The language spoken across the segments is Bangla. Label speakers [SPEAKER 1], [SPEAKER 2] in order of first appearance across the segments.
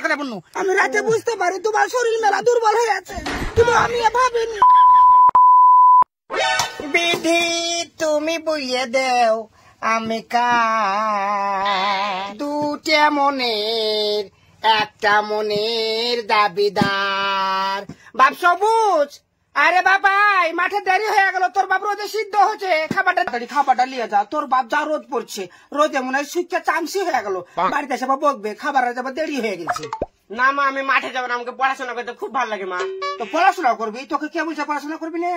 [SPEAKER 1] করে বলনু আমি রাতে বুঝতে পারি তোমার শরীর মেলা দুর্বল হয়ে আছে, কিন্তু আমি ভাবিনি। বিধি তুমি বুঝিয়ে দেও আমি দুটা মনের একটা মনের দাবিদার। বাপ সবুজ, আরে বাবাই মাঠে দেরি হয়ে গেল, তোর বাপ রোদে সিদ্ধ হচ্ছে, খাবারটা নিয়ে যা। তোর বাপ যা রোদ পড়ছে, রোদে মনে হয় শুকিয়ে চামচি হয়ে গেল, বাড়িতে এসে বকবে খাবার যাবার দেরি হয়ে গেছে।
[SPEAKER 2] না মা আমি মাঠে যাবো না, আমাকে পড়াশোনা করতে খুব ভালো লাগে মা।
[SPEAKER 1] তো পড়াশোনা করবি, তোকে কে বলছে পড়াশোনা করবি না?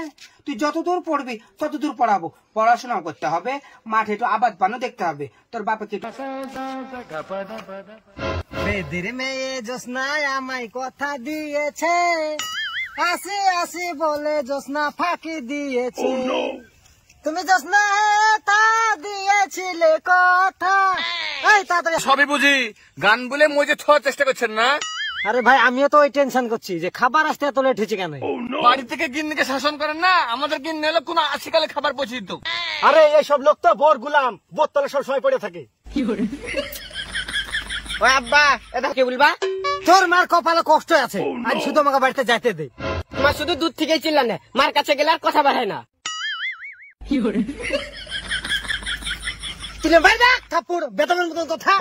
[SPEAKER 1] তুই যত দূর পড়বি তত দূর পড়াবো। পড়াশোনা করতে হবে, মাঠে একটু আবাদ পানো দেখতে হবে। তোর বাপকে
[SPEAKER 3] বেদের মেয়ে জোসনায় আমায় কথা দিয়েছে, আসি আসি বলে জোসনা ফাঁকি দিয়েছে। তুমি জোসনা তা দিয়েছিলে কথা। এই তাড়াতাড়ি
[SPEAKER 4] সবই বুঝি, গান বলে মজে ছোঁয়ার চেষ্টা করছেন না?
[SPEAKER 3] আরে ভাই আমিও তো ওই টেনশন করছি যে খাবার আসতে এত লেট হয়েছে কেন।
[SPEAKER 4] বাড়ি থেকে গিন্নিকে শাসন করেন না, আমাদের গিন্নি হলো কোন আশিকালে খাবার পৌঁছে দিত।
[SPEAKER 3] আরে এইসব লোক তো বোর গুলাম, বোতলে সব সময় পড়ে থাকে।
[SPEAKER 2] ওই আব্বা এটা কি বলবা?
[SPEAKER 3] তোর মার কপালে কষ্ট আছে, আজ শুধু আমাকে বাড়িতে যাইতে দে।
[SPEAKER 2] তোমার শুধু দুধ থেকেই চিল্লা না, মার কাছে গেলে আর কথা বাড়ায় না।
[SPEAKER 3] তুলে ভাই দেখ থাপ্পড় বেতনের মতন কথা।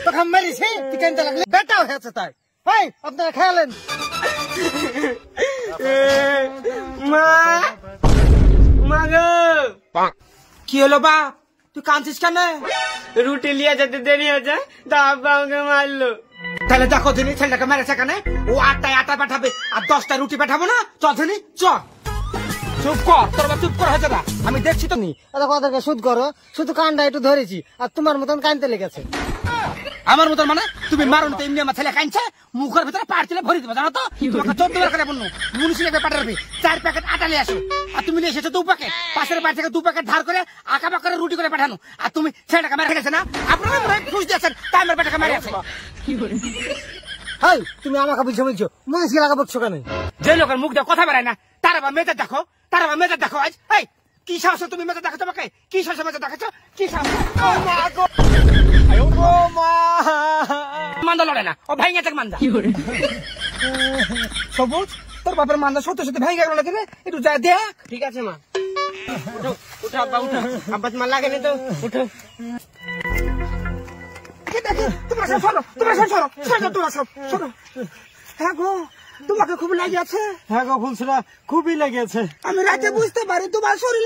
[SPEAKER 3] তোকে মেরেছি, তুই কেনতে লাগলে? বেটাও হয়েছে তাই। এই আপনারা খেয়ালেন
[SPEAKER 2] মা মা গো,
[SPEAKER 1] কি হলো বাপ, তুই কাঁদছিস কেন?
[SPEAKER 2] রুটি লিয়ে যেতে দেরি হয়েছে, তা আব্বা আমাকে মারলো।
[SPEAKER 1] তাহলে দেখো দিনি ছেলেটাকে মেরেছে কেন? ও 8টায় আটা পাঠাবে আর 10টায় রুটি পাঠাবো না? চনি চ, চুপ কর, তোর বাপ চুপ কর হয়েছে না, আমি দেখছি তো।
[SPEAKER 3] কথাকে শুধ করো, শুধু কানটা একটু ধরেছি আর তোমার মতন কানতে লেগেছে।
[SPEAKER 1] আমার মতন মানে তুমি মারো না তো, এমনি আমার ছেলে কাঁদছে, মুখের ভিতরে পাড় তুলে ভরে দেবো জানো তো। তোমাকে 14 বার করে বললো মুনিশি লেগে পাঠাবে 4 প্যাকেট আটা নিয়ে আসো, আর তুমি নিয়ে এসেছো 2 প্যাকেট। পাশের বাড়ি থেকে 2 প্যাকেট ধার করে আঁকা বাঁকা করে রুটি করে পাঠানো, আর তুমি ছেলেটাকে মেরে গেছে না? আপনারা মনে হয় খুশ দিয়েছেন তাই আমার বেটাকে মেরে আছে।
[SPEAKER 3] হাই তুমি আমাকে বলছো মহিষকে লাগা বলছো কেন?
[SPEAKER 1] যে লোকের মুখ দিয়ে কথা বেড়ায় না তার আবার মেজাজ দেখো, তার আবার মেজাজ দেখো। আজ এই কি সাহস তুমি মেজাজ দেখাচ্ছ আমাকে? কি সাহস মেজাজ দেখাচ্ছ? কি সাহস? মান্দা লড়ে না, ও ভাইঙ্গা থেকে মান্দা। সবুজ তোর বাপের মান্দা সত্যি সত্যি ভাইঙ্গা গেল নাকি রে? একটু যা দেখ।
[SPEAKER 2] ঠিক আছে মা, উঠো আব্বা উঠো, আব্বা তোমার লাগেনি তো, উঠো।
[SPEAKER 1] তোমরা সব সরো, তোমরা সব সরো, তোমরা সব সরো। হ্যাঁ গো, তোমাকে খুব লাগে আছে।
[SPEAKER 3] হ্যাঁ গো ফুলছড়া, খুবই লেগেছে।
[SPEAKER 1] আমি রাতে বুঝতে পারি তোমার শরীর